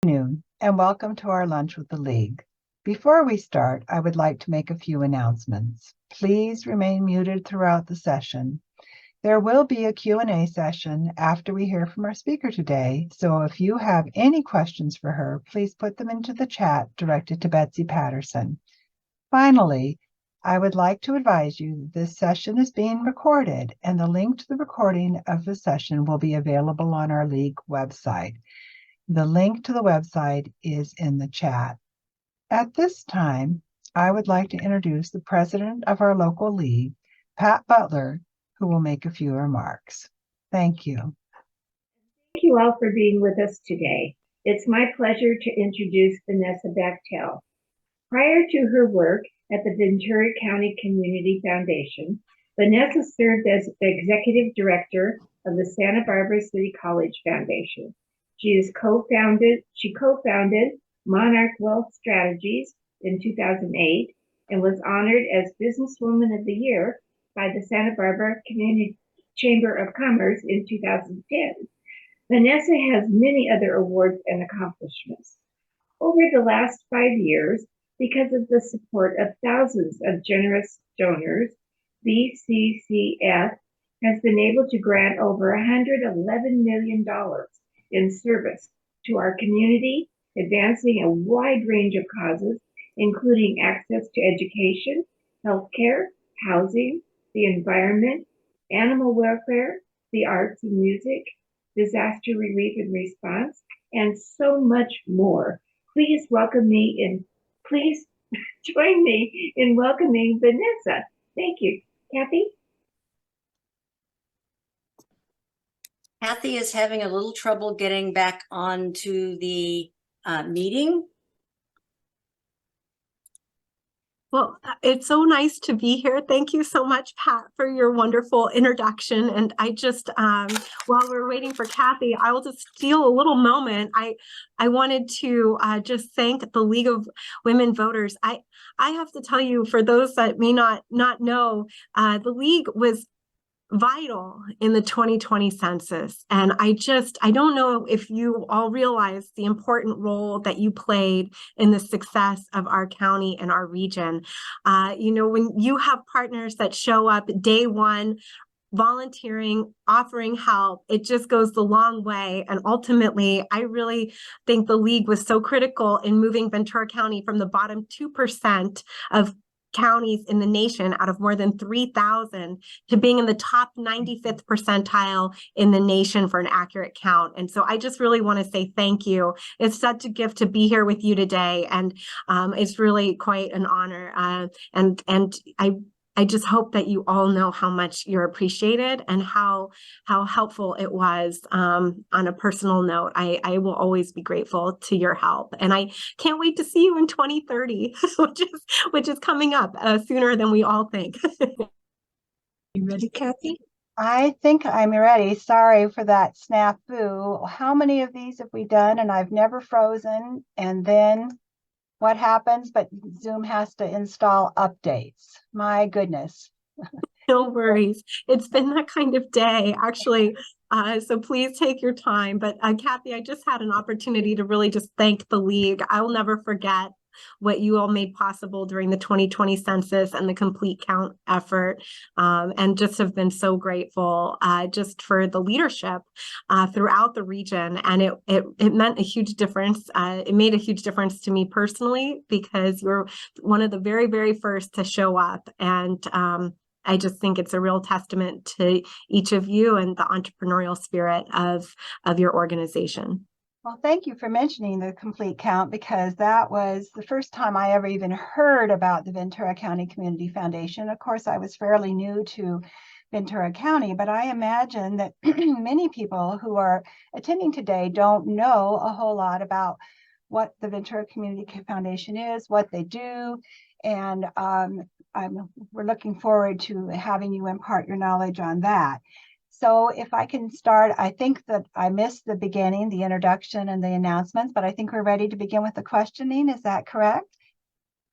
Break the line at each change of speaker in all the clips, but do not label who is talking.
afternoon, and welcome to our Lunch with the League. Before we start, I would like to make a few announcements. Please remain muted throughout the session. There will be a Q&A session after we hear from our speaker today, so if you have any questions for her, please put them into the chat directed to Betsy Patterson. Finally, I would like to advise you that this session is being recorded, and the link to the recording of the session will be available on our League website. The link to the website is in the chat. At this time, I would like to introduce the president of our local league, Pat Butler, who will make a few remarks. Thank you.
Thank you all for being with us today. It's my pleasure to introduce Vanessa Bechtel. Prior to her work at the Ventura County Community Foundation, Vanessa served as executive director of the Santa Barbara City College Foundation. She co-founded Monarch Wealth Strategies in 2008 and was honored as Businesswoman of the Year by the Santa Barbara Community Chamber of Commerce in 2010. Vanessa has many other awards and accomplishments. Over the last 5 years, because of the support of thousands of generous donors, VCCF has been able to grant over $111 million in service to our community, advancing a wide range of causes, including access to education, healthcare, housing, the environment, animal welfare, the arts and music, disaster relief and response, and so much more. Please join me in welcoming Vanessa. Thank you. Kathy?
Kathy is having a little trouble getting back onto the meeting.
Well, it's so nice to be here. Thank you so much, Pat, for your wonderful introduction. And I just, while we're waiting for Kathy, I will just steal a little moment. I wanted to just thank the League of Women Voters. I have to tell you, for those that may not know, the League was vital in the 2020 census. And I don't know if you all realize the important role that you played in the success of our county and our region. When you have partners that show up day one, volunteering, offering help, it just goes the long way. And ultimately, I really think the League was so critical in moving Ventura County from the bottom 2% of counties in the nation out of more than 3,000 to being in the top 95th percentile in the nation for an accurate count. And so I just really want to say thank you. It's such a gift to be here with you today. And it's really quite an honor. And I just hope that you all know how much you're appreciated and how helpful it was. On a personal note, I will always be grateful to your help, and I can't wait to see you in 2030, which is coming up sooner than we all think. You ready, Kathy?
I think I'm ready. Sorry for that snafu. How many of these have we done? And I've never frozen. And then what happens? But Zoom has to install updates. My goodness.
No worries. It's been that kind of day, actually. So please take your time. But Kathy, I just had an opportunity to really just thank the League. I will never forget what you all made possible during the 2020 census and the complete count effort, and just have been so grateful just for the leadership throughout the region. And it meant a huge difference. It made a huge difference to me personally, because you're one of the very, very first to show up. And I just think it's a real testament to each of you and the entrepreneurial spirit of your organization.
Well, thank you for mentioning the complete count, because that was the first time I ever even heard about the Ventura County Community Foundation. Of course, I was fairly new to Ventura County, but I imagine that many people who are attending today don't know a whole lot about what the Ventura Community Foundation is, what they do, and we're looking forward to having you impart your knowledge on that. So if I can start, I think that I missed the beginning, the introduction and the announcements, but I think we're ready to begin with the questioning. Is that correct?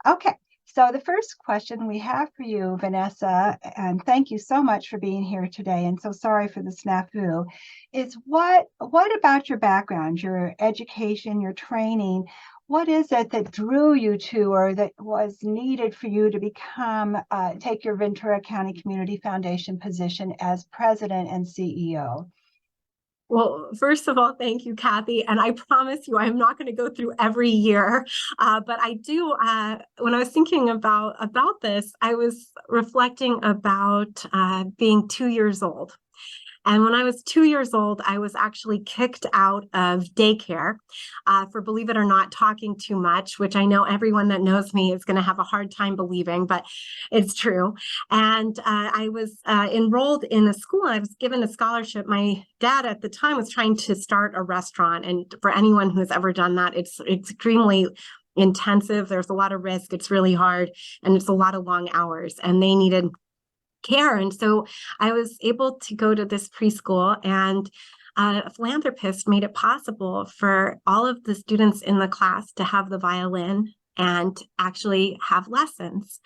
Okay. So the first question we have for you, Vanessa, and thank you so much for being here today, and so sorry for the snafu, is what about your background, your education, your training, what is it that drew you to or that was needed for you to become, take your Ventura County Community Foundation position as president and CEO?
Well, first of all, thank you, Kathy. And I promise you, I'm not going to go through every year. But I do, when I was thinking about this, I was reflecting about being 2 years old. And when I was 2 years old, I was actually kicked out of daycare for, believe it or not, talking too much, which I know everyone that knows me is going to have a hard time believing, but it's true. And I was enrolled in a school. I was given a scholarship. My dad at the time was trying to start a restaurant. And for anyone who has ever done that, it's extremely intensive. There's a lot of risk. It's really hard. And it's a lot of long hours. And they needed care. And so I was able to go to this preschool, and a philanthropist made it possible for all of the students in the class to have the violin and actually have lessons,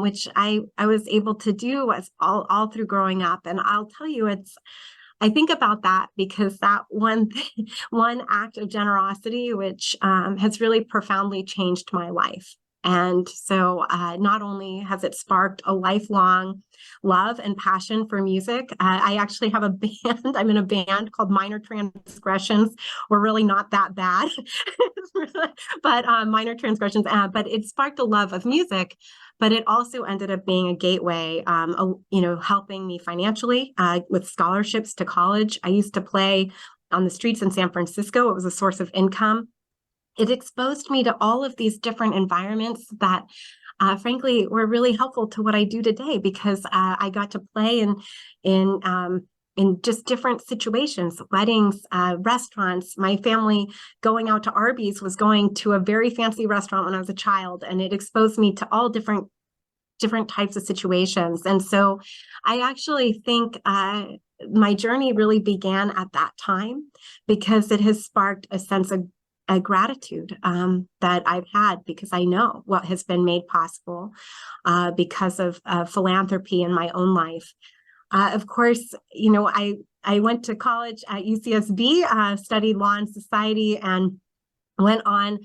which I was able to do as all through growing up. And I'll tell you, I think about that because that one act of generosity, which has really profoundly changed my life. And so not only has it sparked a lifelong love and passion for music, I actually have a band. I'm in a band called Minor Transgressions. We're really not that bad, but Minor Transgressions. But it sparked a love of music, but it also ended up being a gateway, helping me financially with scholarships to college. I used to play on the streets in San Francisco. It was a source of income. It exposed me to all of these different environments that, frankly, were really helpful to what I do today, because I got to play in just different situations, weddings, restaurants. My family going out to Arby's was going to a very fancy restaurant when I was a child, and it exposed me to all different types of situations. And so I actually think my journey really began at that time, because it has sparked a sense of gratitude that I've had, because I know what has been made possible because of philanthropy in my own life. Of course, I went to college at UCSB, studied law and society, and went on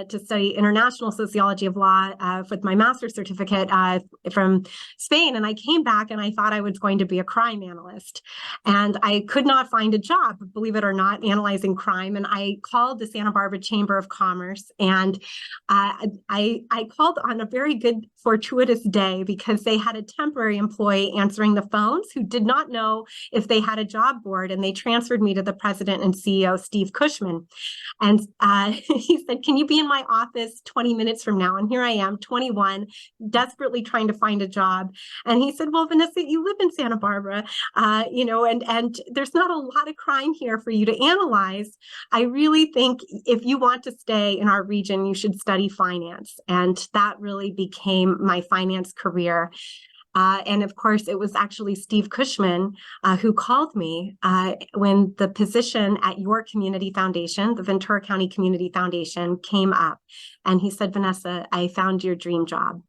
to study international sociology of law with my master's certificate from Spain. And I came back and I thought I was going to be a crime analyst. And I could not find a job, believe it or not, analyzing crime. And I called the Santa Barbara Chamber of Commerce. And I called on a very good fortuitous day, because they had a temporary employee answering the phones who did not know if they had a job board. And they transferred me to the president and CEO, Steve Cushman. And he said, "Can you be in my office 20 minutes from now?" And here I am, 21, desperately trying to find a job. And he said, "Well, Vanessa, you live in Santa Barbara, and there's not a lot of crime here for you to analyze. I really think if you want to stay in our region, you should study finance." And that really became my finance career. And of course, it was actually Steve Cushman who called me when the position at your community foundation, the Ventura County Community Foundation, came up. And he said, "Vanessa, I found your dream job.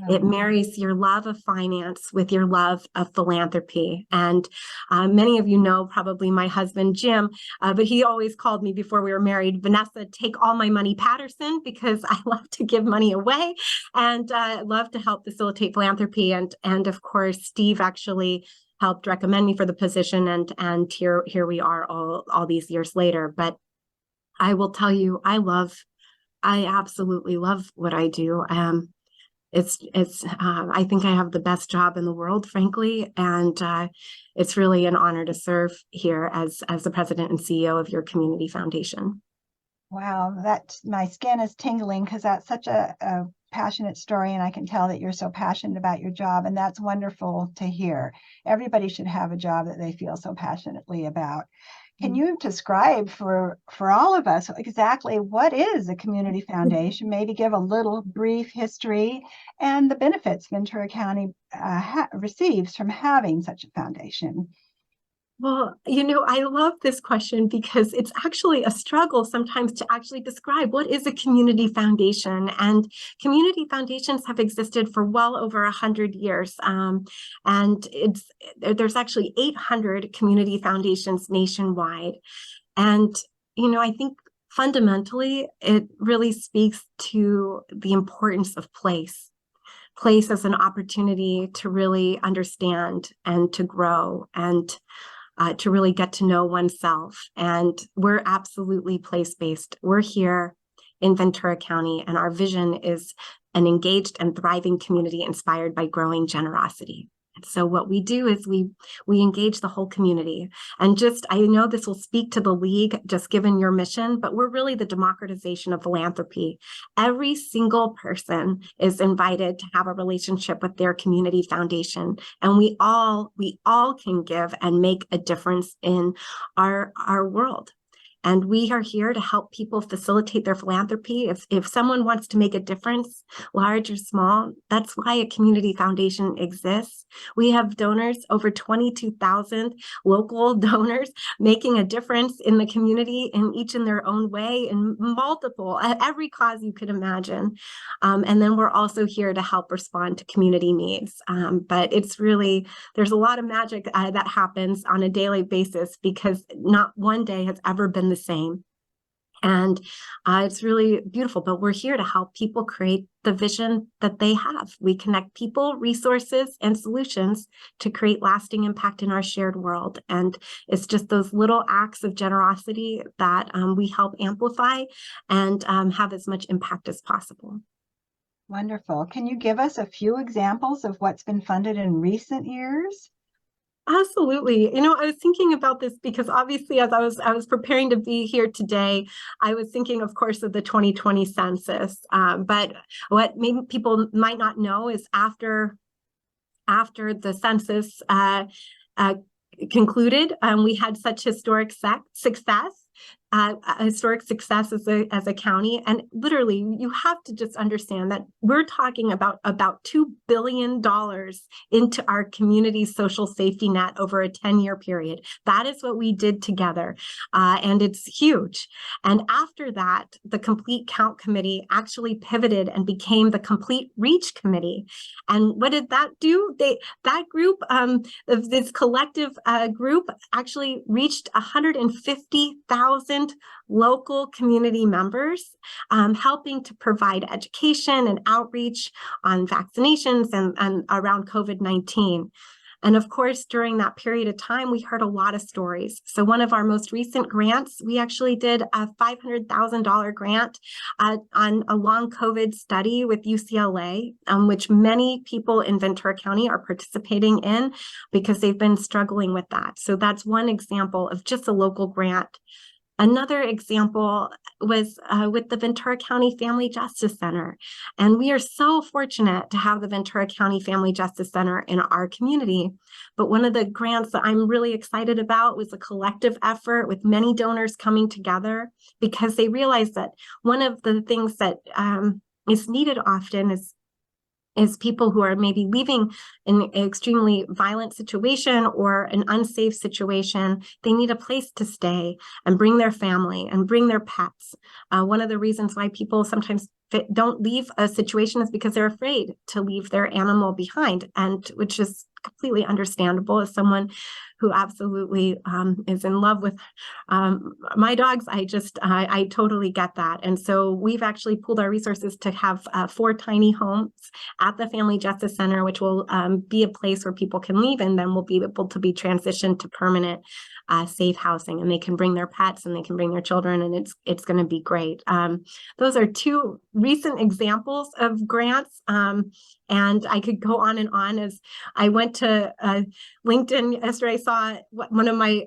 It marries your love of finance with your love of philanthropy." And many of you know probably my husband, Jim, but he always called me before we were married, "Vanessa, take all my money, Patterson," because I love to give money away and love to help facilitate philanthropy. And of course, Steve actually helped recommend me for the position. And here we are all these years later. But I will tell you, I absolutely love what I do. I think I have the best job in the world, frankly, and it's really an honor to serve here as the president and CEO of your community foundation.
Wow, my skin is tingling, because that's such a passionate story, and I can tell that you're so passionate about your job, and that's wonderful to hear. Everybody should have a job that they feel so passionately about. Can you describe for all of us exactly what is a community foundation? Maybe give a little brief history and the benefits Ventura County receives from having such a foundation.
Well, I love this question because it's actually a struggle sometimes to actually describe what is a community foundation. And community foundations have existed for well over 100 years. And there's actually 800 community foundations nationwide. And, I think fundamentally, it really speaks to the importance of place as an opportunity to really understand and to grow and to really get to know oneself. And we're absolutely place-based. We're here in Ventura County, and our vision is an engaged and thriving community inspired by growing generosity. And so what we do is we engage the whole community. And I know this will speak to the League, just given your mission, but we're really the democratization of philanthropy. Every single person is invited to have a relationship with their community foundation. And we all can give and make a difference in our world. And we are here to help people facilitate their philanthropy. If someone wants to make a difference, large or small, that's why a community foundation exists. We have donors, over 22,000 local donors, making a difference in the community, in each in their own way, in every cause you could imagine. And then we're also here to help respond to community needs. But it's really, there's a lot of magic that happens on a daily basis, because not one day has ever been the same. And it's really beautiful, but we're here to help people create the vision that they have. We connect people, resources, and solutions to create lasting impact in our shared world. And it's just those little acts of generosity that we help amplify and have as much impact as possible.
Wonderful. Can you give us a few examples of what's been funded in recent years?
Absolutely. I was thinking about this because obviously, as I was preparing to be here today, I was thinking, of course, of the 2020 census. But what maybe people might not know is after the census concluded, we had such historic success. Historic success as a county. And literally, you have to just understand that we're talking about $2 billion into our community's social safety net over a 10-year period. That is what we did together. And it's huge. And after that, the Complete Count Committee actually pivoted and became the Complete Reach Committee. And what did that do? That group, this collective group, actually reached 150,000 local community members, helping to provide education and outreach on vaccinations and around COVID-19. And of course, during that period of time, we heard a lot of stories. So one of our most recent grants, we actually did a $500,000 grant on a long COVID study with UCLA, which many people in Ventura County are participating in because they've been struggling with that. So that's one example of just a local grant. Another example was with the Ventura County Family Justice Center. And we are so fortunate to have the Ventura County Family Justice Center in our community. But one of the grants that I'm really excited about was a collective effort with many donors coming together, because they realized that one of the things that is needed often is people who are maybe leaving an extremely violent situation or an unsafe situation. They need a place to stay and bring their family and bring their pets. One of the reasons why people sometimes don't leave a situation is because they're afraid to leave their animal behind, and which is completely understandable. As someone who absolutely is in love with my dogs, I totally get that. And so we've actually pooled our resources to have 4 tiny homes at the Family Justice Center, which will be a place where people can leave, and then will be able to be transitioned to permanent safe housing, and they can bring their pets and they can bring their children, and it's going to be great. Those are 2 recent examples of grants, and I could go on and on. As I went to LinkedIn yesterday, I saw one of my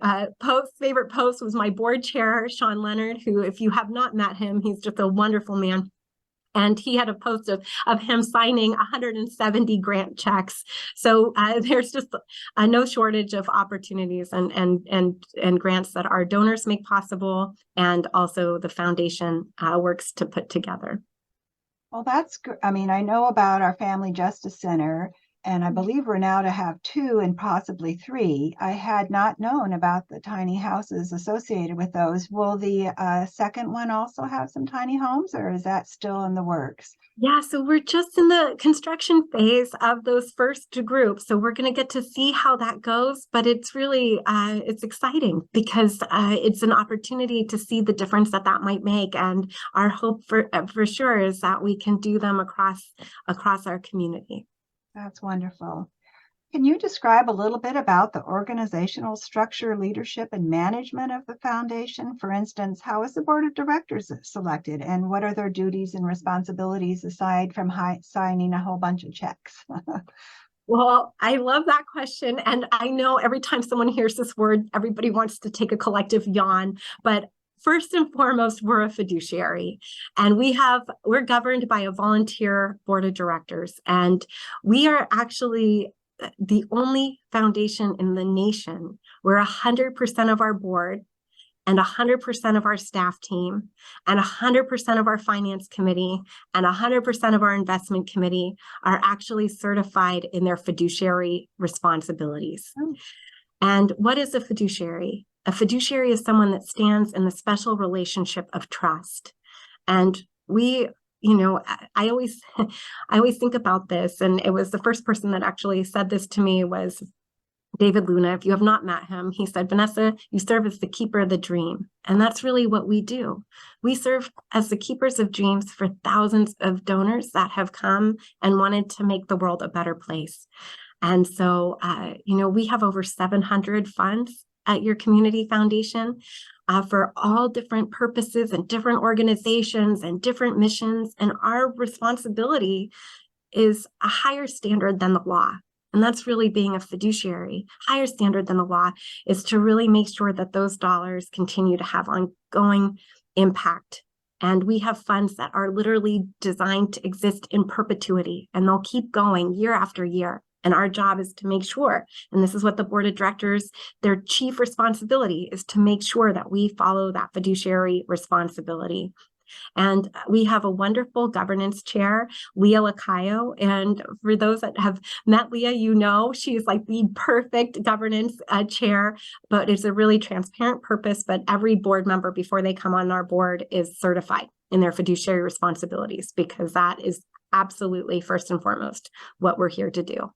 favorite posts was my board chair, Sean Leonard, who, if you have not met him, he's just a wonderful man. And he had a post of him signing 170 grant checks. So there's just no shortage of opportunities and grants that our donors make possible, and also the foundation works to put together.
Well, that's good. I mean, I know about our Family Justice Center, and I believe we're now to have 2 and possibly 3. I had not known about the tiny houses associated with those. Will the second one also have some tiny homes, or is that still in the works?
Yeah, so we're just in the construction phase of those first groups. So we're going to get to see how that goes, but it's really, it's exciting because it's an opportunity to see the difference that might make. And our hope for sure is that we can do them across our community.
That's wonderful. Can you describe a little bit about the organizational structure, leadership, and management of the foundation? For instance, how is the board of directors selected, and what are their duties and responsibilities aside from signing a whole bunch of checks?
Well, I love that question. And I know every time someone hears this word, everybody wants to take a collective yawn. But first and foremost, we're a fiduciary, and we're governed by a volunteer board of directors. And we are actually the only foundation in the nation where 100% of our board and 100% of our staff team and 100% of our finance committee and 100% of our investment committee are actually certified in their fiduciary responsibilities. Oh. And what is a fiduciary? A fiduciary is someone that stands in the special relationship of trust. And I always think about this, and it was the first person that actually said this to me was David Luna. If you have not met him, he said, Vanessa, you serve as the keeper of the dream. And that's really what we do. We serve as the keepers of dreams for thousands of donors that have come and wanted to make the world a better place. And so, we have over 700 funds at your community foundation for all different purposes and different organizations and different missions. And our responsibility is a higher standard than the law. And that's really being a fiduciary. Higher standard than the law is to really make sure that those dollars continue to have ongoing impact. And we have funds that are literally designed to exist in perpetuity, and they'll keep going year after year. And our job is to make sure, and this is what the board of directors, their chief responsibility is to make sure that we follow that fiduciary responsibility. And we have a wonderful governance chair, Leah Lacayo. And for those that have met Leah, she is like the perfect governance chair, but it's a really transparent purpose. But every board member before they come on our board is certified in their fiduciary responsibilities, because that is absolutely first and foremost what we're here to do.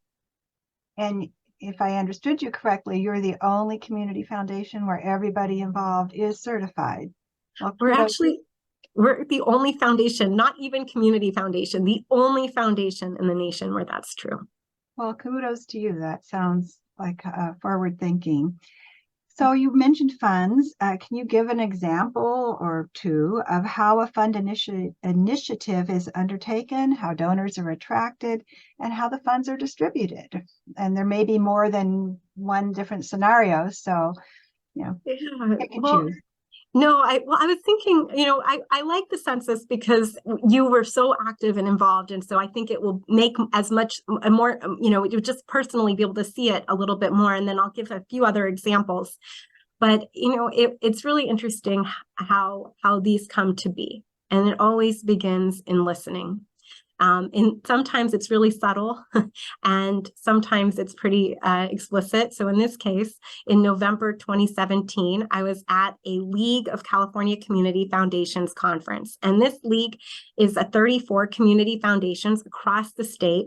And if I understood you correctly, you're the only community foundation where everybody involved is certified.
Well, we're the only foundation, not even community foundation, the only foundation in the nation where that's true.
Well, kudos to you. That sounds like forward thinking. So you mentioned funds. Can you give an example or two of how a fund initiative is undertaken, how donors are attracted, and how the funds are distributed? And there may be more than one different scenario, so pick and choose.
No, I was thinking, I like the census because you were so active and involved. And so I think it will make as much more, you just personally be able to see it a little bit more. And then I'll give a few other examples. But, it's really interesting how these come to be. And it always begins in listening. And sometimes it's really subtle and sometimes it's pretty explicit. So in this case, in November 2017, I was at a League of California Community Foundations conference. And this league is 34 community foundations across the state.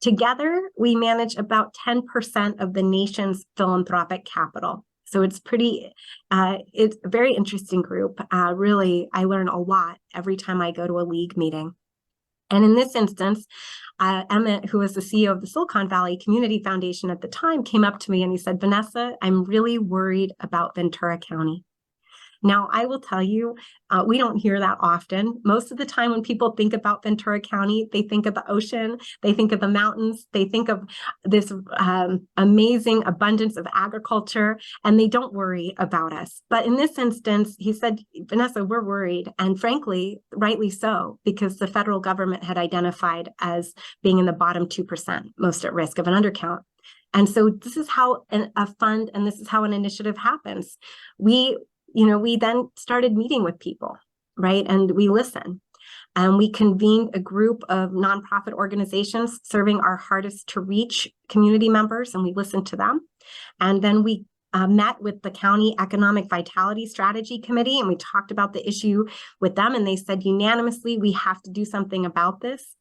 Together, we manage about 10% of the nation's philanthropic capital. So it's it's a very interesting group. Really, I learn a lot every time I go to a league meeting. And in this instance, Emmett, who was the CEO of the Silicon Valley Community Foundation at the time, came up to me and he said, Vanessa, I'm really worried about Ventura County. Now, I will tell you, we don't hear that often. Most of the time when people think about Ventura County, they think of the ocean, they think of the mountains, they think of this amazing abundance of agriculture, and they don't worry about us. But in this instance, he said, Vanessa, we're worried. And frankly, rightly so, because the federal government had identified as being in the bottom 2%, most at risk of an undercount. And so this is how a fund and this is how an initiative happens. We then started meeting with people, right? And we listen. And we convened a group of nonprofit organizations serving our hardest to reach community members, and we listened to them. And then we met with the County Economic Vitality Strategy Committee, and we talked about the issue with them, and they said unanimously, we have to do something about this.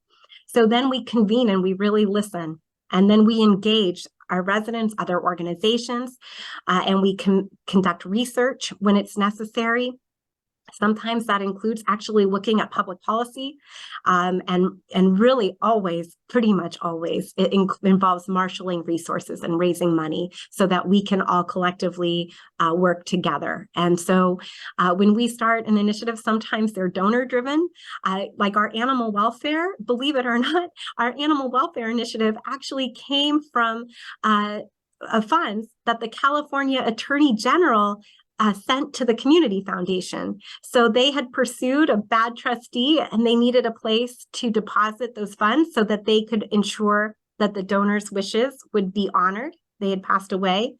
So then we convene and we really listen, and then we engage our residents, other organizations, and we can conduct research when it's necessary. Sometimes that includes actually looking at public policy, and really always, pretty much always, it involves marshaling resources and raising money so that we can all collectively work together. And so when we start an initiative, sometimes they're donor driven, like our animal welfare, believe it or not, our animal welfare initiative actually came from funds that the California Attorney General sent to the Community Foundation. So they had pursued a bad trustee and they needed a place to deposit those funds so that they could ensure that the donor's wishes would be honored. They had passed away.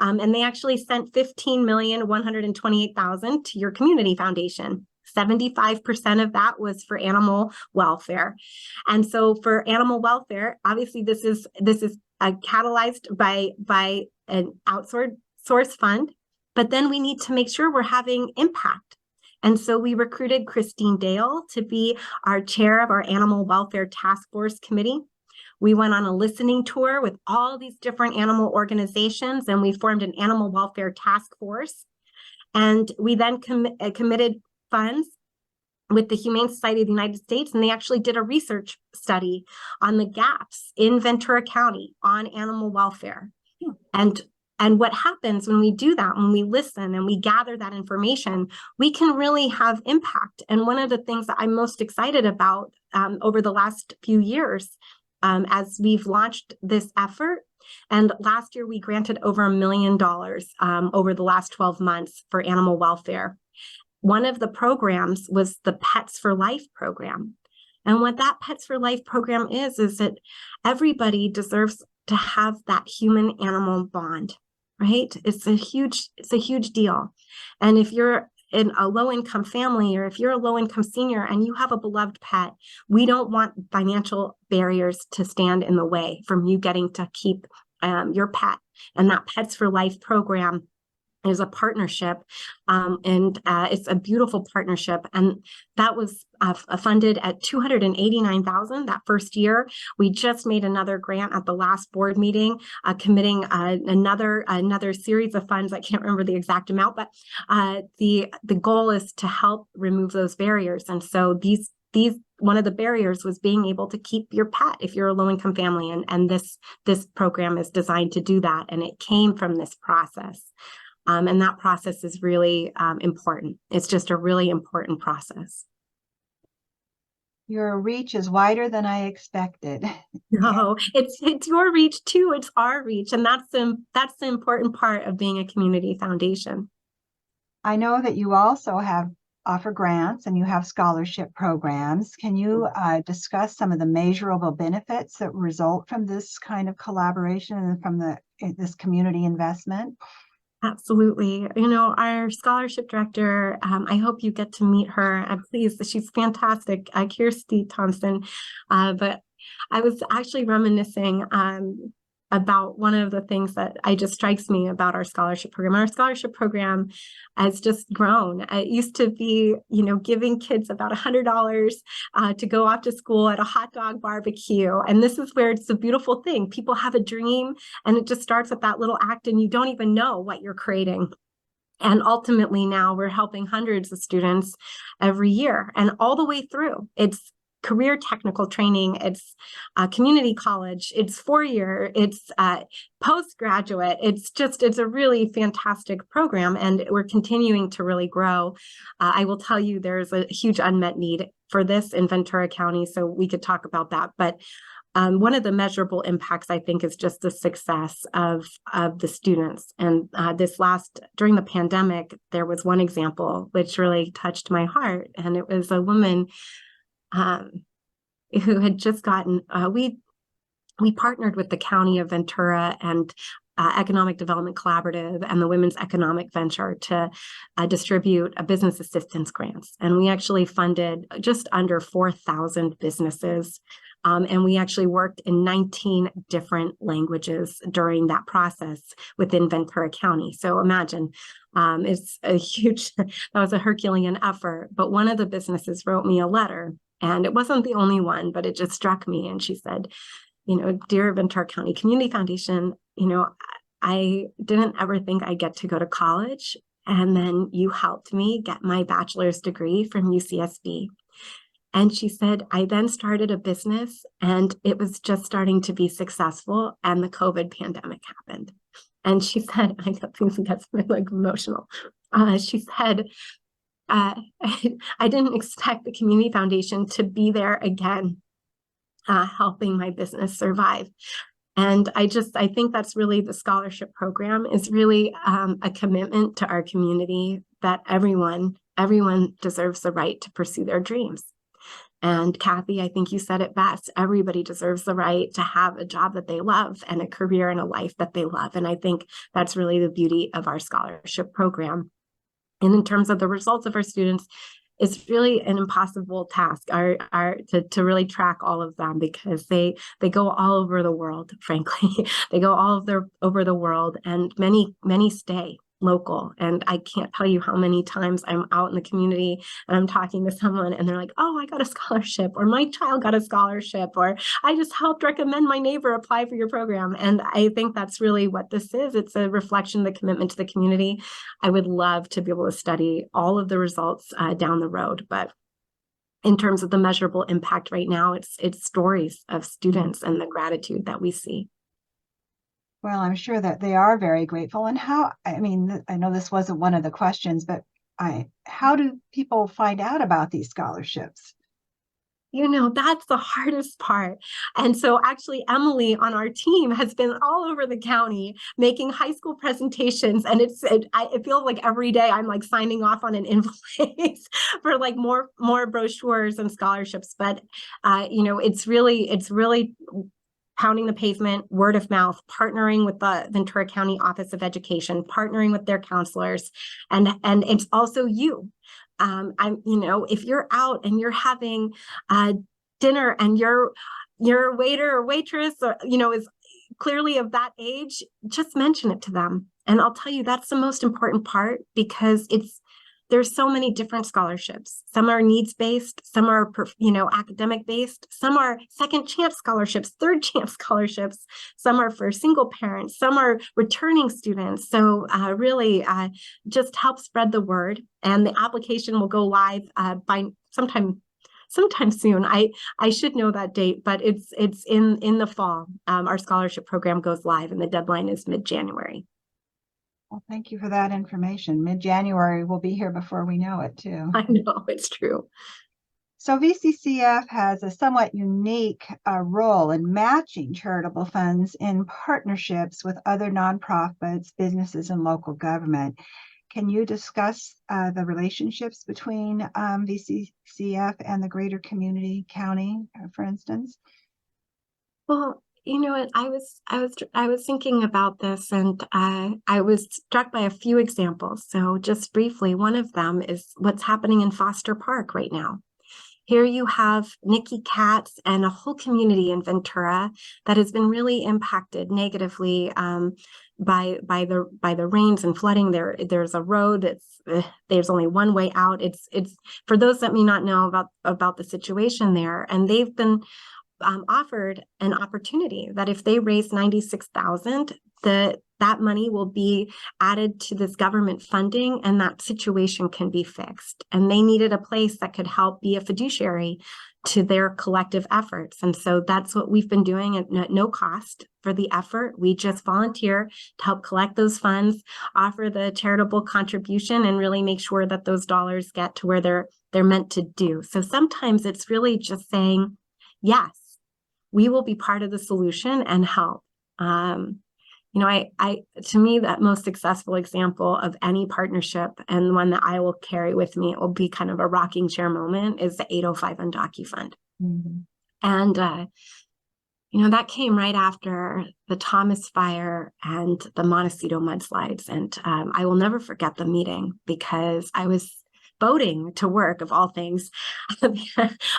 And they actually sent $15,128,000 to your Community Foundation. 75% of that was for animal welfare. And so for animal welfare, obviously this is catalyzed by an outsourced fund. But then we need to make sure we're having impact. And so we recruited Christine Dale to be our chair of our Animal Welfare Task Force Committee. We went on a listening tour with all these different animal organizations, and we formed an Animal Welfare Task Force. And we then committed funds with the Humane Society of the United States, and they actually did a research study on the gaps in Ventura County on animal welfare. And what happens when we do that, when we listen and we gather that information, we can really have impact. And one of the things that I'm most excited about over the last few years, as we've launched this effort, and last year we granted over $1 million over the last 12 months for animal welfare. One of the programs was the Pets for Life program. And what that Pets for Life program is that everybody deserves to have that human-animal bond. Right? It's a huge deal. And if you're in a low-income family, or if you're a low-income senior and you have a beloved pet, we don't want financial barriers to stand in the way from you getting to keep your pet. And that Pets for Life program is a partnership, and it's a beautiful partnership. And that was funded at $289,000 that first year. We just made another grant at the last board meeting, committing another series of funds. I can't remember the exact amount, but the goal is to help remove those barriers. And so these one of the barriers was being able to keep your pet if you're a low-income family, and this program is designed to do that. And it came from this process. And that process is really important. It's just a really important process.
Your reach is wider than I expected.
No, it's your reach too. It's our reach. And that's the important part of being a community foundation.
I know that you also offer grants and you have scholarship programs. Can you discuss some of the measurable benefits that result from this kind of collaboration and from this community investment?
Absolutely. You know, our scholarship director, I hope you get to meet her. Please, she's fantastic, Kirsty Thompson. But I was actually reminiscing about one of the things that just strikes me about our scholarship program. Our scholarship program has just grown. It used to be, giving kids about $100 to go off to school at a hot dog barbecue. And this is where it's a beautiful thing. People have a dream, and it just starts with that little act, and you don't even know what you're creating. And ultimately now we're helping hundreds of students every year, and all the way through. It's career technical training, it's community college, it's 4-year, it's postgraduate. It's a really fantastic program, and we're continuing to really grow. I will tell you there's a huge unmet need for this in Ventura County, so we could talk about that. But one of the measurable impacts, I think, is just the success of the students. And during the pandemic, there was one example which really touched my heart, and it was a woman who had just gotten, we partnered with the County of Ventura and Economic Development Collaborative and the Women's Economic Venture to distribute business assistance grants. And we actually funded just under 4,000 businesses. And we actually worked in 19 different languages during that process within Ventura County. So imagine, it's a huge, that was a Herculean effort. But one of the businesses wrote me a letter, and it wasn't the only one, but it just struck me. And she said, dear Ventura County Community Foundation, I didn't ever think I'd get to go to college. And then you helped me get my bachelor's degree from UCSB. And she said, I then started a business and it was just starting to be successful, and the COVID pandemic happened. And she said, I think that's like emotional. She said, I didn't expect the Community Foundation to be there again, helping my business survive. And I think that's really the scholarship program is really a commitment to our community that everyone deserves the right to pursue their dreams. And Kathy, I think you said it best. Everybody deserves the right to have a job that they love and a career and a life that they love. And I think that's really the beauty of our scholarship program. And in terms of the results of our students, it's really an impossible task to really track all of them, because they go all over the world, frankly. They go over the world, and many stay local. And I can't tell you how many times I'm out in the community and I'm talking to someone and they're like, oh, I got a scholarship, or my child got a scholarship, or I just helped recommend my neighbor apply for your program. And I think that's really what this is. It's a reflection of the commitment to the community. I would love to be able to study all of the results down the road, but in terms of the measurable impact right now, it's stories of students and the gratitude that we see.
Well, I'm sure that they are very grateful. And I know this wasn't one of the questions, but how do people find out about these scholarships?
That's the hardest part. And so actually Emily on our team has been all over the county making high school presentations. And it feels like every day I'm like signing off on an invoice for like more brochures and scholarships. But, it's really pounding the pavement, word of mouth, partnering with the Ventura County Office of Education, partnering with their counselors. And it's also you. If you're out and you're having dinner and your waiter or waitress is clearly of that age, just mention it to them. And I'll tell you, that's the most important part, because there's so many different scholarships. Some are needs-based, some are, academic-based, some are second chance scholarships, third chance scholarships, some are for single parents, some are returning students. So really just help spread the word. And the application will go live by sometime soon. I should know that date, but it's in the fall. Our scholarship program goes live and the deadline is mid-January.
Well, thank you for that information. Mid-January will be here before we know it, too.
I know, it's true.
So VCCF has a somewhat unique role in matching charitable funds in partnerships with other nonprofits, businesses, and local government. Can you discuss the relationships between VCCF and the greater community county, for instance?
Well, you know what, I was thinking about this, and I was struck by a few examples. So just briefly, one of them is what's happening in Foster Park right now. Here you have Nikki Katz and a whole community in Ventura that has been really impacted negatively by the rains and flooding. There's a road that's there's only one way out. It's for those that may not know about the situation there, and they've been offered an opportunity that if they raise $96,000, that money will be added to this government funding, and that situation can be fixed. And they needed a place that could help be a fiduciary to their collective efforts. And so that's what we've been doing at no cost for the effort. We just volunteer to help collect those funds, offer the charitable contribution, and really make sure that those dollars get to where they're meant to do. So sometimes it's really just saying, yes, we will be part of the solution and help. To me, that most successful example of any partnership, and one that I will carry with me, it will be kind of a rocking chair moment, is the 805 Undocu Fund. Mm-hmm. And, That came right after the Thomas fire and the Montecito mudslides. And I will never forget the meeting because I was boating to work, of all things. I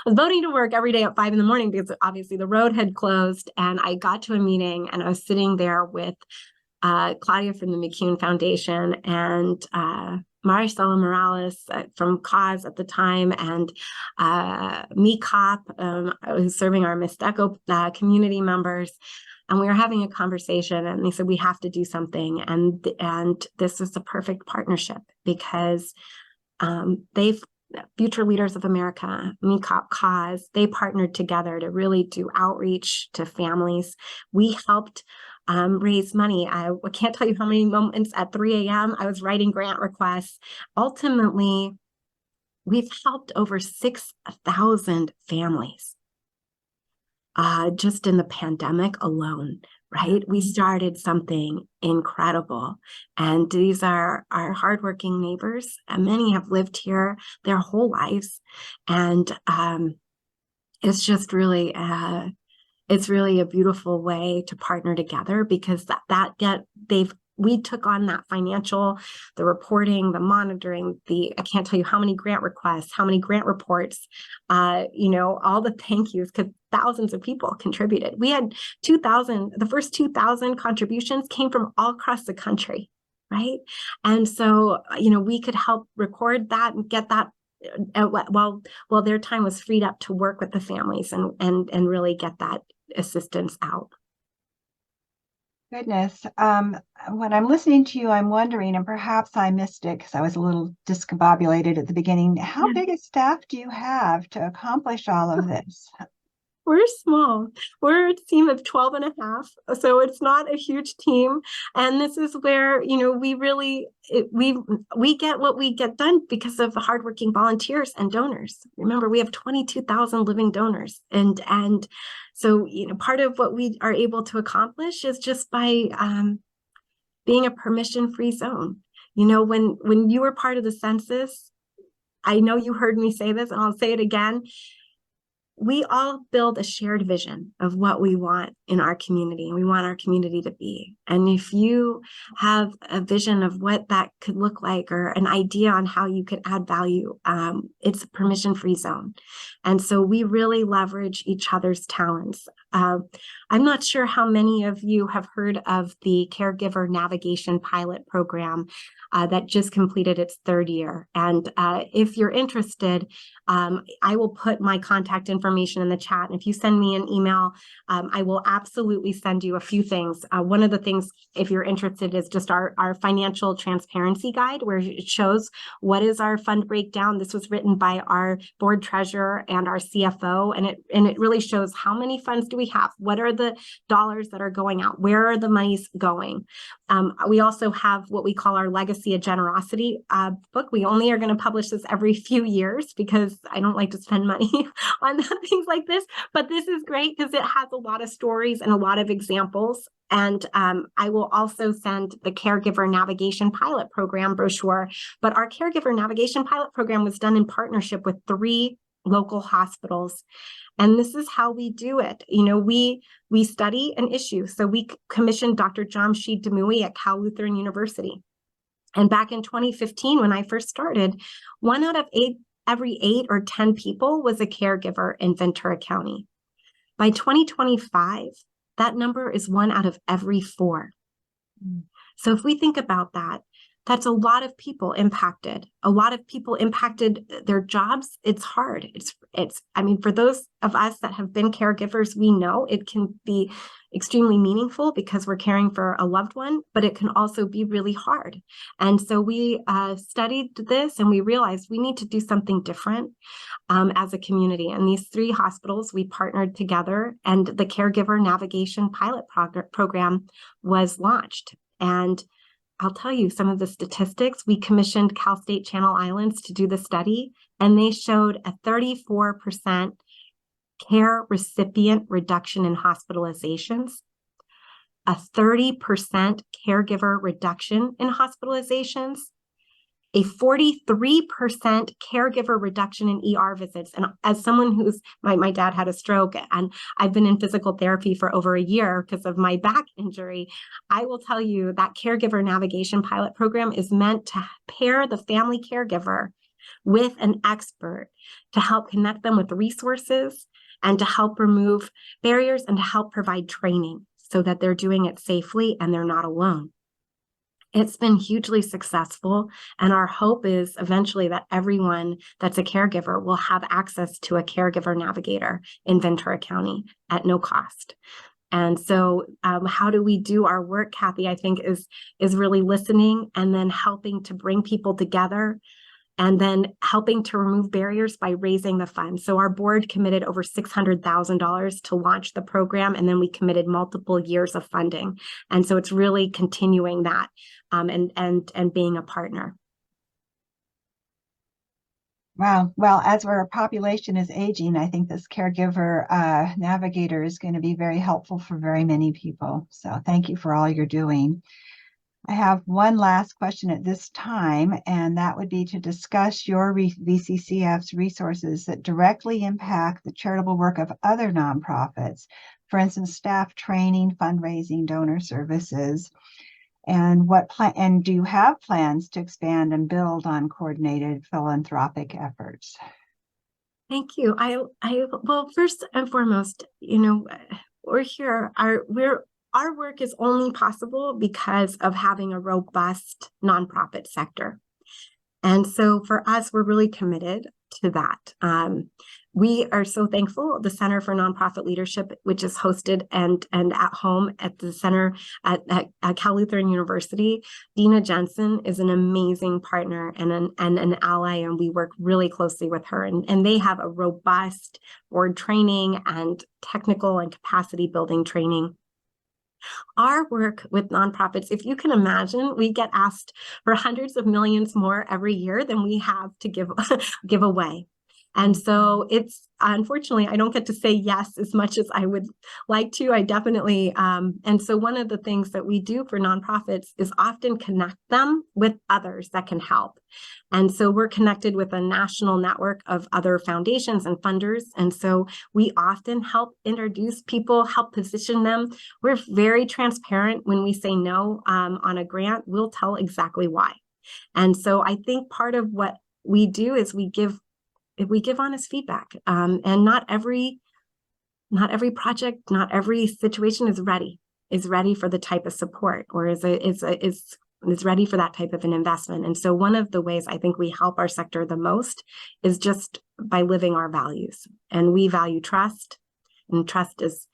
was boating to work every day at 5 a.m. because obviously the road had closed. And I got to a meeting and I was sitting there with Claudia from the McCune Foundation and Maricela Morales from Cause at the time, and me cop, I was serving our Mixteco community members, and we were having a conversation, and they said, we have to do something. And this was the perfect partnership because they've Future Leaders of America, Me Cop, Cause, they partnered together to really do outreach to families. We helped raise money. I can't tell you how many moments at 3 a.m. I was writing grant requests. Ultimately, we've helped over 6,000 families just in the pandemic alone, right? We started something incredible. And these are our hardworking neighbors, and many have lived here their whole lives. And it's just really it's really a beautiful way to partner together because we took on that financial, the reporting, the monitoring, I can't tell you how many grant requests, how many grant reports, all the thank yous, because thousands of people contributed. We had the first 2,000 contributions came from all across the country, right? And so, we could help record that and get that while their time was freed up to work with the families and really get that assistance out.
Goodness. When I'm listening to you, I'm wondering, and perhaps I missed it because I was a little discombobulated at the beginning, how big a staff do you have to accomplish all of this?
We're small. We're a team of 12 and a half. So it's not a huge team. And this is where, we really, we get what we get done because of the hardworking volunteers and donors. Remember, we have 22,000 living donors. And so, part of what we are able to accomplish is just by being a permission-free zone. When you were part of the census, I know you heard me say this, and I'll say it again. We all build a shared vision of what we want in our community and we want our community to be. And if you have a vision of what that could look like or an idea on how you could add value, it's a permission-free zone. And so we really leverage each other's talents. I'm not sure how many of you have heard of the Caregiver Navigation Pilot Program that just completed its 3rd year. And if you're interested, I will put my contact information in the chat. And if you send me an email, I will absolutely send you a few things. One of the things, if you're interested, is just our financial transparency guide, where it shows what is our fund breakdown. This was written by our board treasurer and our CFO, and it really shows how many funds do we have, what are the dollars that are going out, where are the monies going. We also have what we call our Legacy of Generosity book. We only are going to publish this every few years because I don't like to spend money on things like this, but this is great because it has a lot of stories and a lot of examples. And I will also send the Caregiver Navigation Pilot Program brochure, but our Caregiver Navigation Pilot Program was done in partnership with 3 local hospitals. And this is how we do it. We study an issue. So we commissioned Dr. Jamshid Demui at Cal Lutheran University. And back in 2015, when I first started, 1 out of every 8 or 10 people was a caregiver in Ventura County. By 2025, that number is 1 out of every 4. So if we think about that, that's a lot of people impacted. A lot of people impacted their jobs. It's hard. For those of us that have been caregivers, we know it can be extremely meaningful because we're caring for a loved one, but it can also be really hard. And so we studied this and we realized we need to do something different as a community. And these 3 hospitals, we partnered together and the Caregiver Navigation Pilot Program was launched. And I'll tell you some of the statistics. We commissioned Cal State Channel Islands to do the study, and they showed a 34% care recipient reduction in hospitalizations, a 30% caregiver reduction in hospitalizations, a 43% caregiver reduction in ER visits. And as someone who's, my dad had a stroke, and I've been in physical therapy for over a year because of my back injury, I will tell you that caregiver navigation pilot program is meant to pair the family caregiver with an expert to help connect them with resources and to help remove barriers and to help provide training so that they're doing it safely and they're not alone. It's been hugely successful, and our hope is eventually that everyone that's a caregiver will have access to a caregiver navigator in Ventura County at no cost. And so how do we do our work, Kathy, I think is really listening and then helping to bring people together and then helping to remove barriers by raising the funds. So our board committed over $600,000 to launch the program, and then we committed multiple years of funding. And so it's really continuing that and being a partner.
Wow. Well, as our population is aging, I think this caregiver navigator is going to be very helpful for very many people. So thank you for all you're doing. I have one last question at this time, and that would be to discuss your VCCF's resources that directly impact the charitable work of other nonprofits. For instance, staff training, fundraising, donor services. And do you have plans to expand and build on coordinated philanthropic efforts?
Thank you. Well, first and foremost, we're here. Our work is only possible because of having a robust nonprofit sector. And so for us, we're really committed to that. We are so thankful. The Center for Nonprofit Leadership, which is hosted and at home at the center at Cal Lutheran University, Dina Jensen is an amazing partner and an ally, and we work really closely with her. And they have a robust board training and technical and capacity building training. Our work with nonprofits, if you can imagine, we get asked for hundreds of millions more every year than we have to give away. And so it's, unfortunately, I don't get to say yes as much as I would like to. I definitely, and so one of the things that we do for nonprofits is often connect them with others that can help. And so we're connected with a national network of other foundations and funders. And so we often help introduce people, help position them. We're very transparent when we say no on a grant. We'll tell exactly why. And so I think part of what we do is we give honest feedback, and not every project, not every situation is ready for the type of support, or is ready for that type of an investment. And so one of the ways I think we help our sector the most is just by living our values. And we value trust, and trust is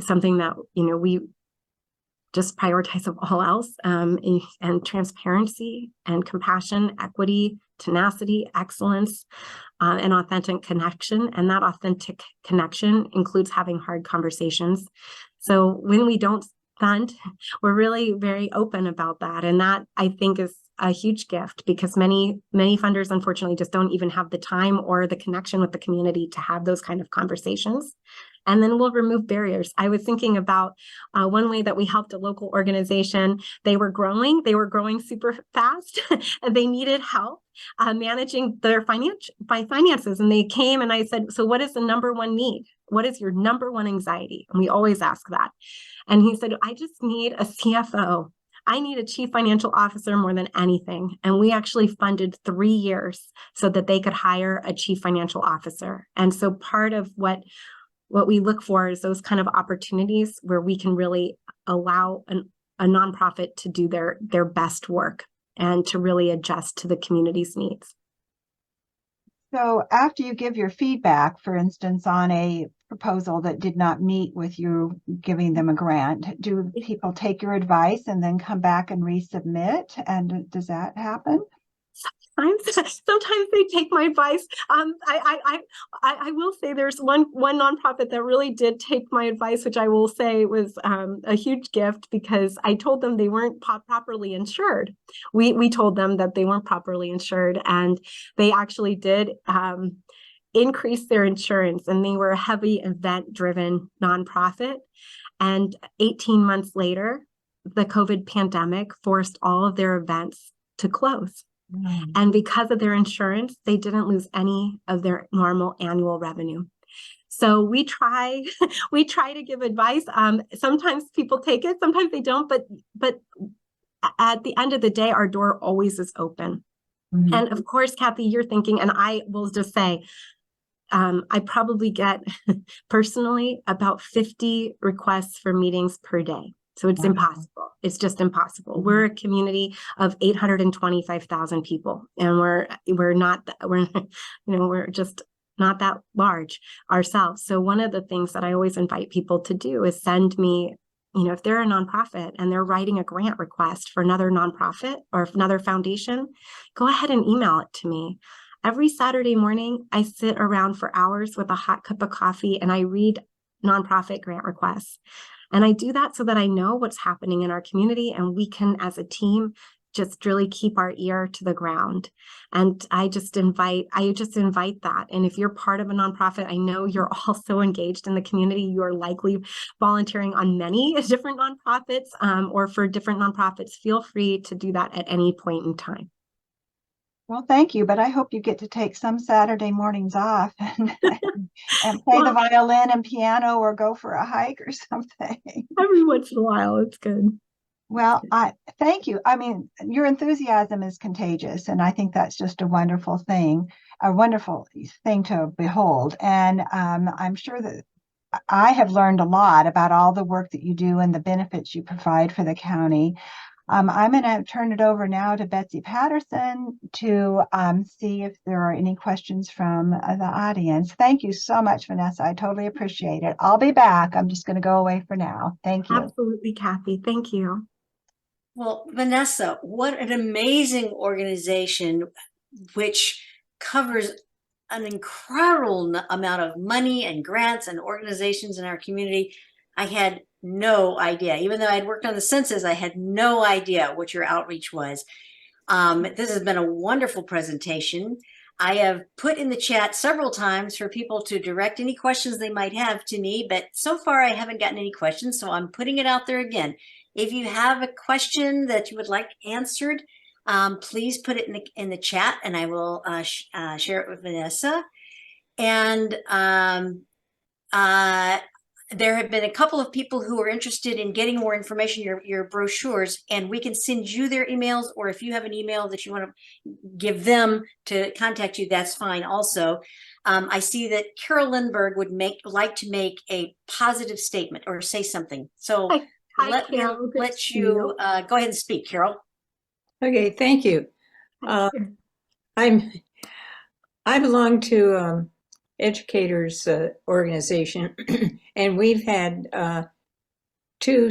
something that we just prioritize of all else, and transparency and compassion, equity, tenacity, excellence, and authentic connection. And that authentic connection includes having hard conversations. So when we don't fund, we're really very open about that. And that, I think, is a huge gift, because many funders, unfortunately, just don't even have the time or the connection with the community to have those kind of conversations. And then we'll remove barriers. I was thinking about one way that we helped a local organization. They were growing super fast, and they needed help managing their finances. And they came and I said, so what is the number one need? What is your number one anxiety? And we always ask that. And he said, I just need a CFO. I need a chief financial officer more than anything. And we actually funded 3 years so that they could hire a chief financial officer. And so part of what we look for is those kind of opportunities where we can really allow a nonprofit to do their best work and to really adjust to the community's needs.
So after you give your feedback, for instance, on a proposal that did not meet with you giving them a grant, do people take your advice and then come back and resubmit? And does that happen?
Sometimes they take my advice. I will say there's one nonprofit that really did take my advice, which I will say was a huge gift, because I told them they weren't properly insured. We told them that they weren't properly insured, and they actually did increase their insurance, and they were a heavy event-driven nonprofit. And 18 months later, the COVID pandemic forced all of their events to close. And because of their insurance, they didn't lose any of their normal annual revenue. So we try, we try to give advice. Sometimes people take it, sometimes they don't, but at the end of the day, our door always is open. And of course, Kathy, you're thinking, and I will just say, I probably get personally about 50 requests for meetings per day. So it's impossible. It's just impossible. We're a community of 825,000 people, and we're just not that large ourselves. So one of the things that I always invite people to do is send me, if they're a nonprofit and they're writing a grant request for another nonprofit or another foundation, go ahead and email it to me. Every Saturday morning, I sit around for hours with a hot cup of coffee and I read nonprofit grant requests. And I do that so that I know what's happening in our community, and we can, as a team, just really keep our ear to the ground. And I just invite that. And if you're part of a nonprofit, I know you're also engaged in the community. You are likely volunteering on many different nonprofits, or for different nonprofits. Feel free to do that at any point in time.
Well, thank you, but I hope you get to take some Saturday mornings off and play the violin and piano or go for a hike or something.
Every once in a while, it's good.
Well, thank you. I mean, your enthusiasm is contagious, and I think that's just a wonderful thing to behold. And I'm sure that I have learned a lot about all the work that you do and the benefits you provide for the county. I'm going to turn it over now to Betsy Patterson to see if there are any questions from the audience. Thank you so much, Vanessa. I totally appreciate it. I'll be back. I'm just going to go away for now. Thank you.
Absolutely, Kathy. Thank you.
Well, Vanessa, what an amazing organization, which covers an incredible amount of money and grants and organizations in our community. I had no idea. Even though I'd worked on the census, I had no idea what your outreach was. This has been a wonderful presentation. I have put in the chat several times for people to direct any questions they might have to me, but so far I haven't gotten any questions, so I'm putting it out there again. If you have a question that you would like answered, please put it in the chat, and I will share it with Vanessa. And there have been a couple of people who are interested in getting more information, your brochures, and we can send you their emails, or if you have an email that you want to give them to contact you, that's fine also. I see that Carol Lindbergh would like to make a positive statement or say something. So let you go ahead and speak, Carol.
Okay, thank you. I belong to educators organization, and we've had two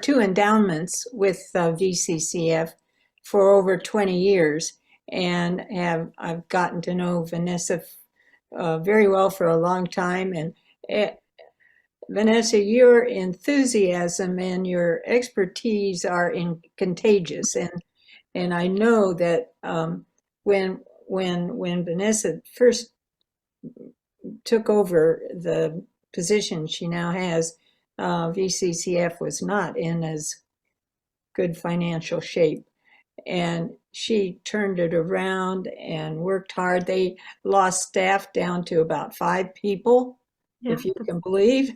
endowments with VCCF for over 20 years, and I've gotten to know Vanessa very well for a long time. And Vanessa, your enthusiasm and your expertise are contagious, and I know that when Vanessa first took over the position she now has, VCCF was not in as good financial shape, and she turned it around and worked hard. They lost staff down to about 5 people, if you can believe,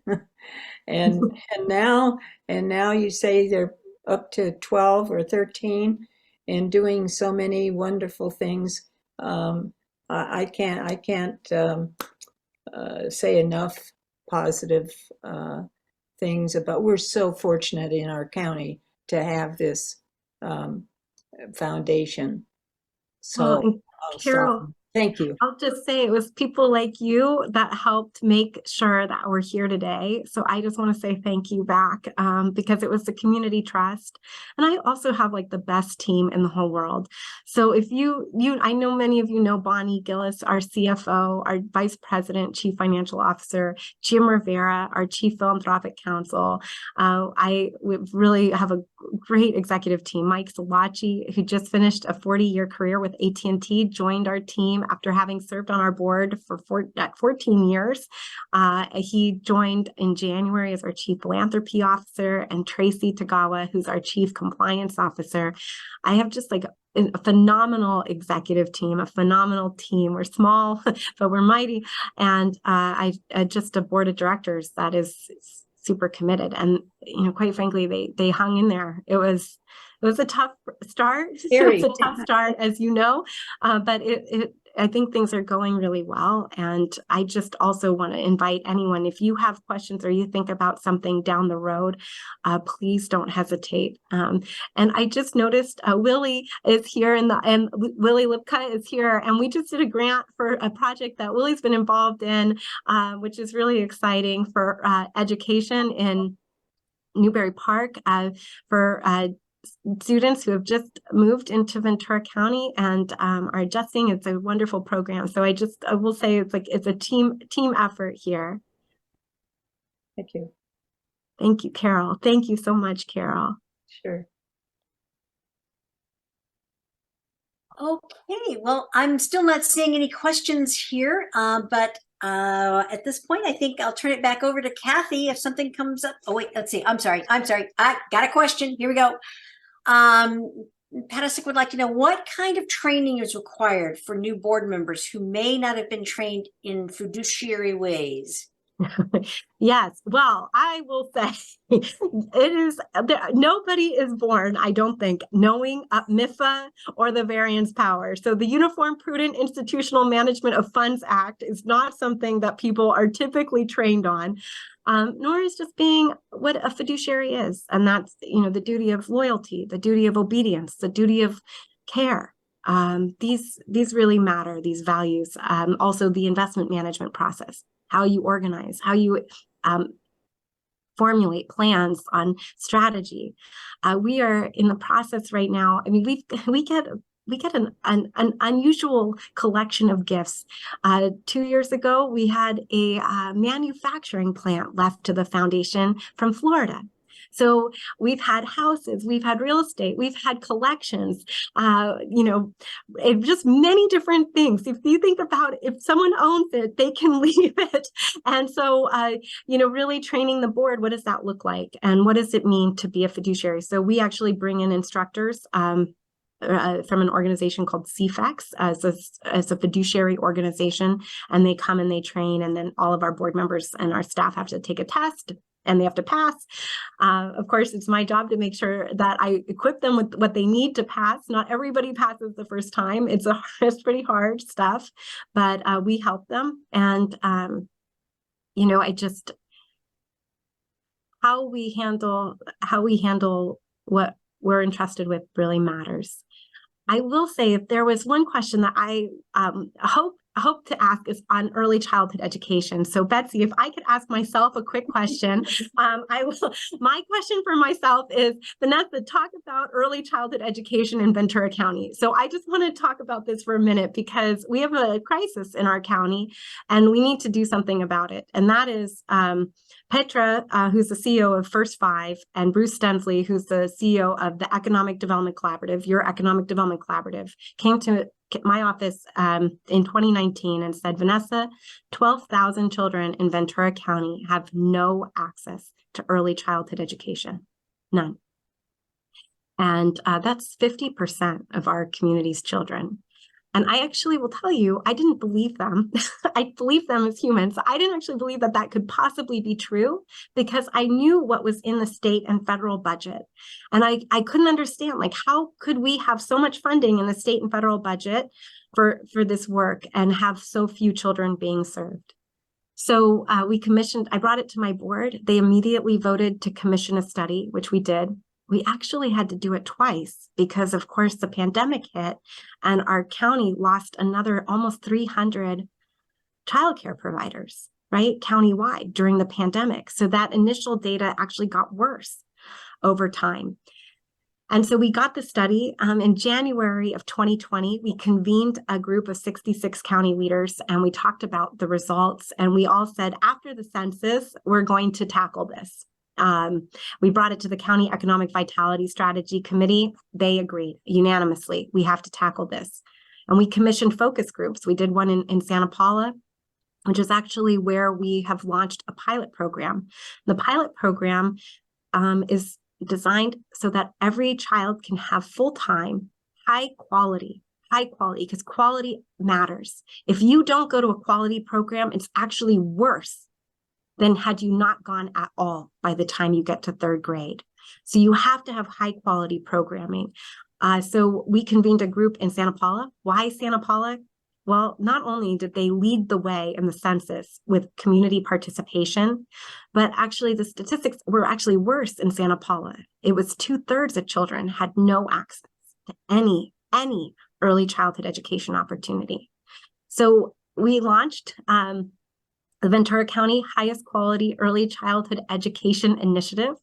and now you say they're up to 12 or 13 and doing so many wonderful things. I can't say enough positive things about. We're so fortunate in our county to have this foundation. So,
Carol,
thank you.
I'll just say it was people like you that helped make sure that we're here today. So I just want to say thank you back, because it was the community trust. And I also have like the best team in the whole world. So if I know many of you know Bonnie Gillis, our CFO, our Vice President, Chief Financial Officer, Jim Rivera, our Chief Philanthropic Counsel. I really have a great executive team. Mike Salachi, who just finished a 40-year career with AT&T, joined our team team after having served on our board for 14 years. He joined in January as our Chief Philanthropy Officer, and Tracy Tagawa, who's our Chief Compliance Officer. I have just like a phenomenal executive team, a phenomenal team. We're small, but we're mighty. And I just a board of directors that is super committed. And, quite frankly, they hung in there. It was a tough start.
Very.
It was a tough start, as you know, but I think things are going really well. And I just also want to invite anyone, if you have questions or you think about something down the road, please don't hesitate. And I just noticed Willie is here and Willie Lipka is here. And we just did a grant for a project that Willie's been involved in, which is really exciting for education in Newberry Park for students who have just moved into Ventura County and are adjusting. It's a wonderful program. So I will say it's a team effort here.
Thank you.
Thank you, Carol. Thank you so much, Carol.
Sure.
Okay, well, I'm still not seeing any questions here, but at this point, I think I'll turn it back over to Kathy if something comes up. Oh, wait, let's see. I'm sorry. I got a question. Here we go. Patasic would like to know what kind of training is required for new board members who may not have been trained in fiduciary ways.
Yes, well, I will say nobody is born, I don't think, knowing MIFA or the variance power. So the Uniform Prudent Institutional Management of Funds Act is not something that people are typically trained on, nor is just being what a fiduciary is. And that's, the duty of loyalty, the duty of obedience, the duty of care. These really matter, these values. Also the investment management process, how you organize, how you formulate plans on strategy. We are in the process right now. I mean, we get an unusual collection of gifts. 2 years ago, we had a manufacturing plant left to the foundation from Florida. So we've had houses, we've had real estate, we've had collections, just many different things. If you think about it, if someone owns it, they can leave it. And so, really training the board, what does that look like? And what does it mean to be a fiduciary? So we actually bring in instructors from an organization called CFEX as a fiduciary organization, and they come and they train, and then all of our board members and our staff have to take a test and they have to pass. Of course, it's my job to make sure that I equip them with what they need to pass. Not everybody passes the first time. It's pretty hard stuff, but we help them. And, how we handle what we're entrusted with really matters. I will say, if there was one question that I hope to ask is on early childhood education. So Betsy, if I could ask myself a quick question, I will. My question for myself is, Vanessa, talk about early childhood education in Ventura County. So I just want to talk about this for a minute because we have a crisis in our county and we need to do something about it. And that is Petra, who's the CEO of First Five, and Bruce Stensley, who's the CEO of the Economic Development Collaborative, your Economic Development Collaborative, came to my office in 2019 and said, Vanessa, 12,000 children in Ventura County have no access to early childhood education, none. And that's 50% of our community's children. And I actually will tell you, I didn't believe them. I believe them as humans. I didn't actually believe that that could possibly be true because I knew what was in the state and federal budget. And I couldn't understand, how could we have so much funding in the state and federal budget for this work and have so few children being served? So I brought it to my board. They immediately voted to commission a study, which we did. We actually had to do it twice because, of course, the pandemic hit and our county lost another almost 300 childcare providers, right, countywide during the pandemic. So that initial data actually got worse over time. And so we got the study in January of 2020. We convened a group of 66 county leaders and we talked about the results. And we all said, after the census, we're going to tackle this. We brought it to the County Economic Vitality Strategy Committee. They agreed unanimously, we have to tackle this. And we commissioned focus groups. We did one in Santa Paula, which is actually where we have launched a pilot program. The pilot program is designed so that every child can have full-time, high quality, because quality matters. If you don't go to a quality program, it's actually worse than had you not gone at all by the time you get to third grade. So you have to have high quality programming. So we convened a group in Santa Paula. Why Santa Paula? Well, not only did they lead the way in the census with community participation, but actually the statistics were actually worse in Santa Paula. It was 2/3 of children had no access to any early childhood education opportunity. So we launched the Ventura County Highest Quality Early Childhood Education Initiative.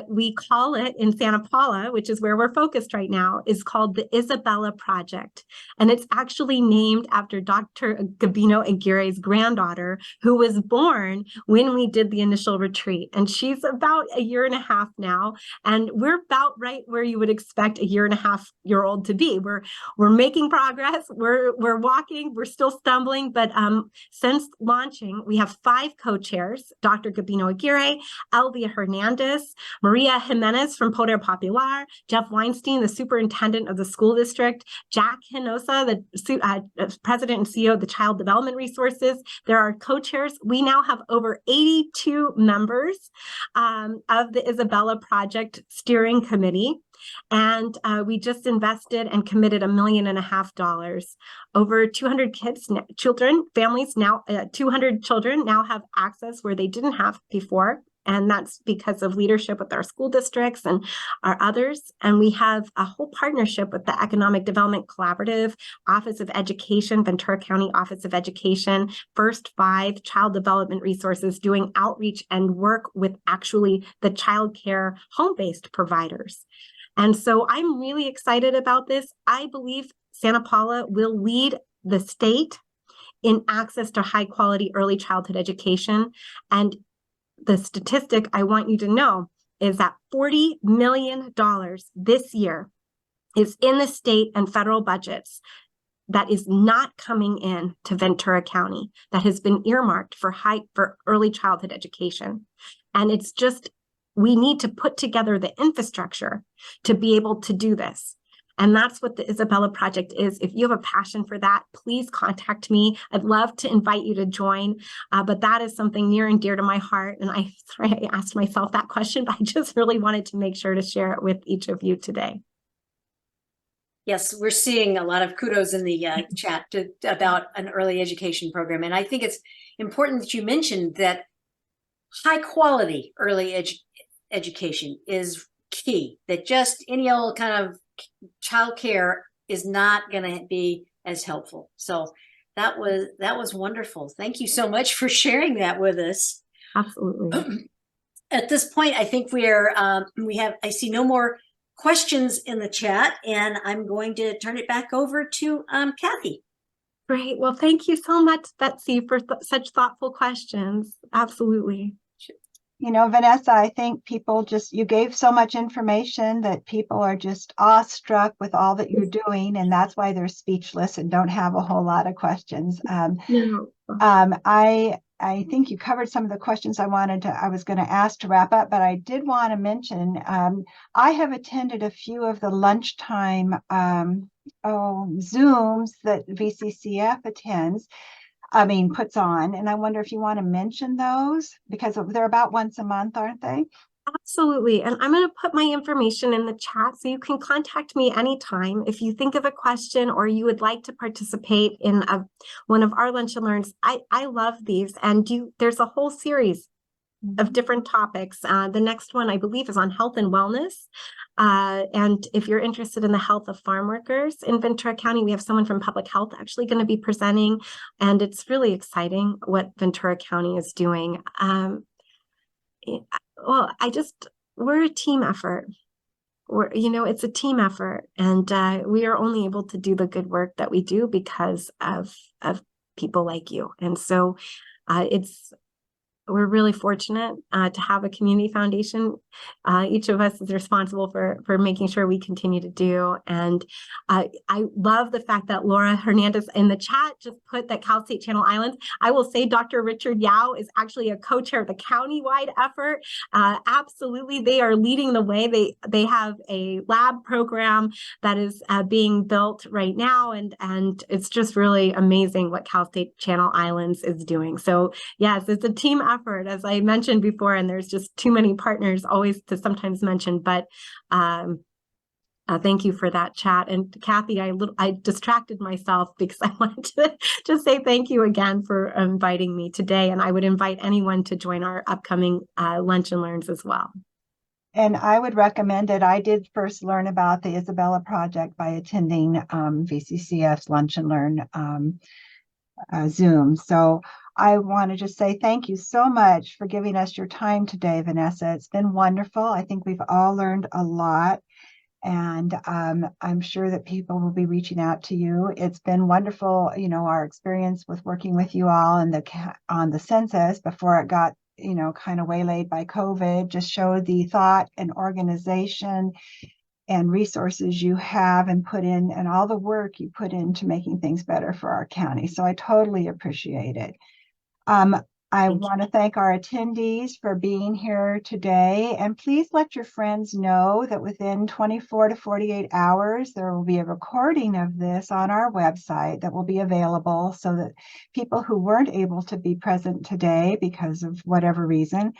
We call it in Santa Paula, which is where we're focused right now, is called the Isabella Project. And it's actually named after Dr. Gabino Aguirre's granddaughter, who was born when we did the initial retreat. And she's about 1.5 years now. And we're about right where you would expect a 1.5-year-old to be. We're making progress. We're walking. We're still stumbling. But since launching, we have 5 co-chairs: Dr. Gabino Aguirre, Elvia Hernandez, Maria Jimenez from Poder Popular, Jeff Weinstein, the superintendent of the school district, Jack Hinosa, the president and CEO of the Child Development Resources. There are co-chairs. We now have over 82 members of the Isabella Project Steering Committee. And we just invested and committed $1.5 million. Over 200 families now, 200 children now have access where they didn't have before. And that's because of leadership with our school districts and our others. And we have a whole partnership with the Economic Development Collaborative, Office of Education, Ventura County Office of Education, First 5 Child Development Resources, doing outreach and work with actually the child care home-based providers. And so I'm really excited about this. I believe Santa Paula will lead the state in access to high quality early childhood education. And the statistic I want you to know is that $40 million this year is in the state and federal budgets that is not coming in to Ventura County, that has been earmarked for early childhood education. And it's just, we need to put together the infrastructure to be able to do this. And that's what the Isabella Project is. If you have a passion for that, please contact me. I'd love to invite you to join, but that is something near and dear to my heart. And I asked myself that question, but I just really wanted to make sure to share it with each of you today.
Yes, we're seeing a lot of kudos in the chat about an early education program. And I think it's important that you mentioned that high quality early education is key, that just any old kind of childcare is not going to be as helpful. So that was wonderful. Thank you so much for sharing that with us.
Absolutely.
At this point, I think I see no more questions in the chat, and I'm going to turn it back over to Kathy.
Great. Well, thank you so much, Betsy, for such thoughtful questions. Absolutely.
You know, Vanessa, I think people you gave so much information that people are just awestruck with all that you're doing, and that's why they're speechless and don't have a whole lot of questions. I think you covered some of the questions I was going to ask to wrap up, but I did want to mention, I have attended a few of the lunchtime Zooms that VCCF puts on, and I wonder if you want to mention those, because they're about once a month, aren't they?
Absolutely. And I'm going to put my information in the chat so you can contact me anytime. If you think of a question or you would like to participate in one of our Lunch and Learns, I love these. And there's a whole series of different topics. The next one, I believe, is on health and wellness. And if you're interested in the health of farm workers in Ventura County, we have someone from public health actually going to be presenting. And it's really exciting what Ventura County is doing. We're a team effort. It's a team effort, and we are only able to do the good work that we do because of people like you. And so it's we're really fortunate to have a community foundation. Each of us is responsible for making sure we continue to do. And I love the fact that Laura Hernandez in the chat just put that Cal State Channel Islands. I will say Dr. Richard Yao is actually a co-chair of the county-wide effort. Absolutely, they are leading the way. They have a lab program that is being built right now, and it's just really amazing what Cal State Channel Islands is doing. So yes, it's a team effort, as I mentioned before, and there's just too many partners always to sometimes mention, but thank you for that chat. And Kathy, I distracted myself because I wanted to just say thank you again for inviting me today, and I would invite anyone to join our upcoming Lunch and Learns as well.
And I would recommend it. I did first learn about the Isabella Project by attending VCCF's Lunch and Learn Zoom. So I want to just say thank you so much for giving us your time today, Vanessa. It's been wonderful. I think we've all learned a lot, and I'm sure that people will be reaching out to you. It's been wonderful, our experience with working with you all and on the census before it got, kind of waylaid by COVID, just showed the thought and organization and resources you have and put in, and all the work you put into making things better for our county. So I totally appreciate it. I want to thank our attendees for being here today, and please let your friends know that within 24 to 48 hours, there will be a recording of this on our website that will be available so that people who weren't able to be present today because of whatever reason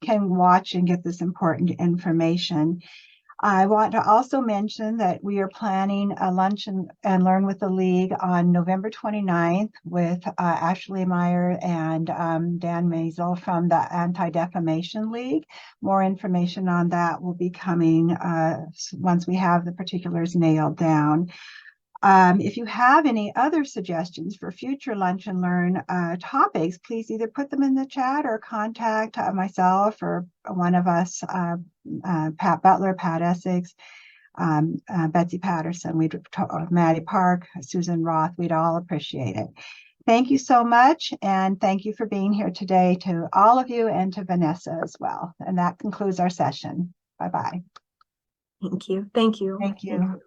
can watch and get this important information. I want to also mention that we are planning a lunch and learn with the League on November 29th with Ashley Meyer and Dan Maisel from the Anti-Defamation League. More information on that will be coming once we have the particulars nailed down. If you have any other suggestions for future Lunch and Learn topics, please either put them in the chat or contact myself or one of us, Pat Butler, Pat Essex, Betsy Patterson, Maddie Park, Susan Roth. We'd all appreciate it. Thank you so much, and thank you for being here today to all of you and to Vanessa as well. And that concludes our session. Bye-bye.
Thank you. Thank you.
Thank you.